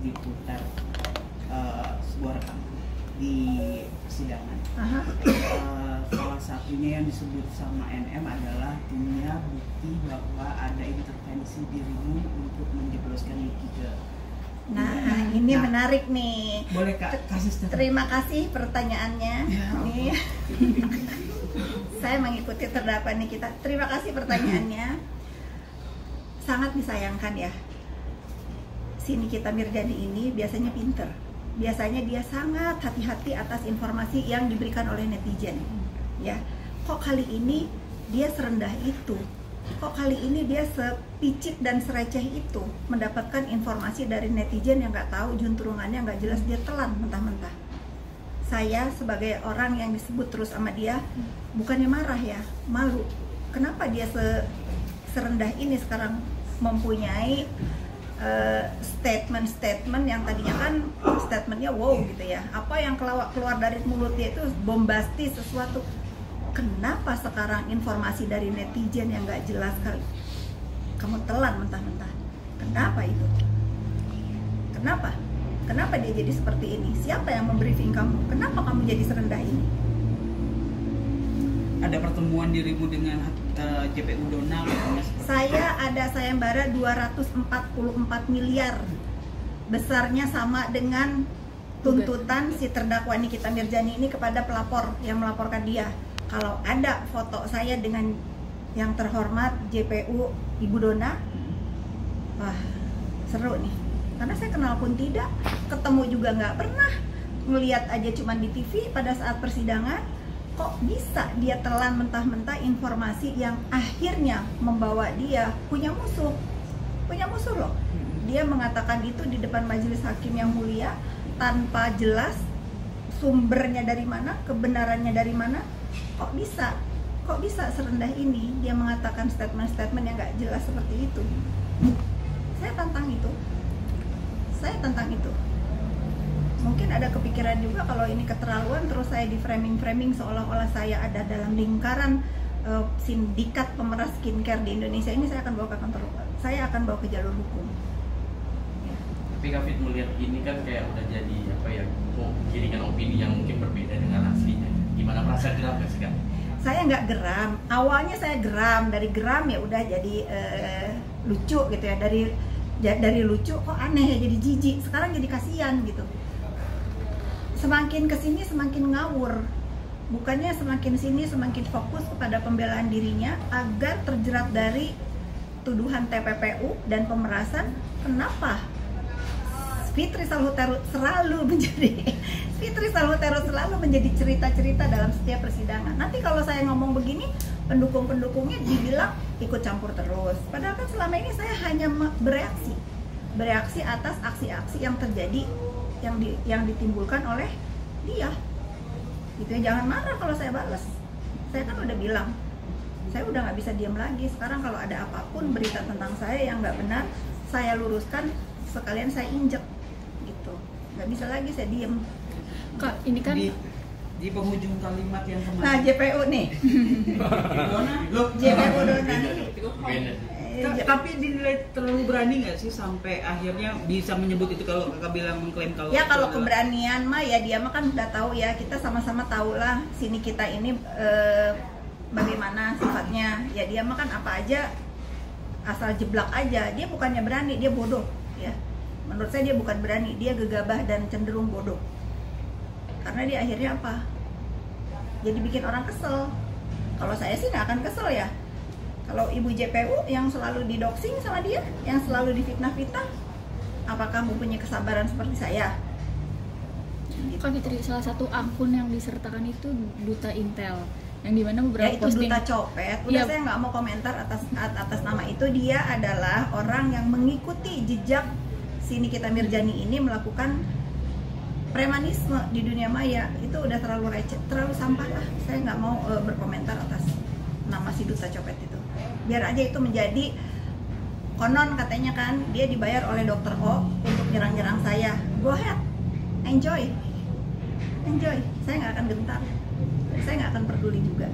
diputar sebuah rekaman di persidangan. Salah satunya yang disebut sama NM adalah punya bukti bahwa ada intervensi dirimu untuk menjebloskan Niki ke. Ini menarik nih. Boleh Kak kasih statement? Terima kasih pertanyaannya. Ya, nih. Saya mengikuti terdakwa Nikita. Terima kasih pertanyaannya. Sangat disayangkan ya. Si Nikita Mirzani ini biasanya pinter. Biasanya dia sangat hati-hati atas informasi yang diberikan oleh netizen. Ya, kok kali ini dia serendah itu? Kok kali ini dia sepicik dan sereceh itu mendapatkan informasi dari netizen yang nggak tahu juntrungannya, nggak jelas, dia telan mentah-mentah. Saya sebagai orang yang disebut terus sama dia, bukannya marah ya, malu. Kenapa dia serendah ini sekarang mempunyai statement-statement yang tadinya kan statementnya wow gitu ya, apa yang keluar dari mulutnya itu bombastis sesuatu. Kenapa sekarang informasi dari netizen yang nggak jelas kali kamu telan mentah-mentah? Kenapa itu? Kenapa dia jadi seperti ini? Siapa yang membriefing kamu? Kenapa kamu jadi serendah ini? Ada pertemuan dirimu dengan JPU Donald? Saya ada sayembara 244 miliar. Besarnya sama dengan tuntutan si terdakwa Nikita Mirzani ini kepada pelapor yang melaporkan dia. Kalau ada foto saya dengan yang terhormat JPU Ibu Dona, wah seru nih. Karena saya kenal pun tidak, ketemu juga nggak pernah, ngelihat aja cuma di TV pada saat persidangan. Kok bisa dia telan mentah-mentah informasi yang akhirnya membawa dia punya musuh loh. Dia mengatakan itu di depan majelis hakim yang mulia tanpa jelas sumbernya dari mana, kebenarannya dari mana. Kok bisa serendah ini dia mengatakan statement-statement yang nggak jelas seperti itu. Saya tantang itu. Mungkin ada kepikiran juga kalau ini keterlaluan, terus saya di framing seolah-olah saya ada dalam lingkaran sindikat pemeras skincare di Indonesia ini. Saya akan bawa ke kantor, saya akan bawa ke jalur hukum ya. Tapi Kak Fit melihat ini kan kayak udah jadi apa ya, giringan opini yang mungkin berbeda dengan aslinya. Gimana perasaan geram gak sih Kak? Saya nggak geram, awalnya saya geram, dari geram ya udah jadi lucu gitu ya, dari lucu kok aneh ya, jadi jijik, sekarang jadi kasihan gitu. Semakin kesini semakin ngawur, bukannya semakin sini semakin fokus kepada pembelaan dirinya agar terjerat dari tuduhan TPPU dan pemerasan. Kenapa Fitri Salhuterus selalu menjadi cerita-cerita dalam setiap persidangan? Nanti kalau saya ngomong begini, pendukung-pendukungnya dibilang ikut campur terus. Padahal kan selama ini saya hanya bereaksi atas aksi-aksi yang terjadi, yang ditimbulkan oleh dia. Gitu ya, jangan marah kalau saya balas. Saya kan udah bilang, saya udah nggak bisa diam lagi. Sekarang kalau ada apapun berita tentang saya yang nggak benar, saya luruskan, sekalian saya injek gitu. Nggak bisa lagi saya diem. Kak, ini kan di penghujung kalimat yang kemarin. Nah, JPU nih. JPU Dona. Tapi dinilai terlalu berani nggak sih sampai akhirnya bisa menyebut itu, kalau kakak bilang mengklaim kalau ya kalau keberanian mah ya dia mah kan udah tahu ya, kita sama-sama tahu lah sini kita ini bagaimana sifatnya ya. Dia mah kan apa aja asal jeblak aja, dia bukannya berani, dia bodoh ya. Menurut saya dia bukan berani, dia gegabah dan cenderung bodoh. Karena dia akhirnya apa? Jadi bikin orang kesel. Kalau saya sih nggak akan kesel ya. Kalau ibu JPU yang selalu didoxing sama dia, yang selalu difitnah-fitnah, apakah mempunyai kesabaran seperti saya? Kak Fitri, salah satu akun yang disertakan itu Duta Intel, yang dimana beberapa ya, itu posting Duta Copet. Udah ya, saya nggak mau komentar atas nama itu. Dia adalah orang yang mengikuti jejak si Nikita Mirzani ini melakukan premanisme di dunia maya. Itu udah terlalu receh, terlalu sampah lah. Saya nggak mau berkomentar atas nama si Duta Copet itu. Biar aja itu menjadi konon, katanya kan dia dibayar oleh Dr. O untuk nyerang-nyerang saya. Go ahead, enjoy. Saya nggak akan gentar, saya nggak akan peduli juga.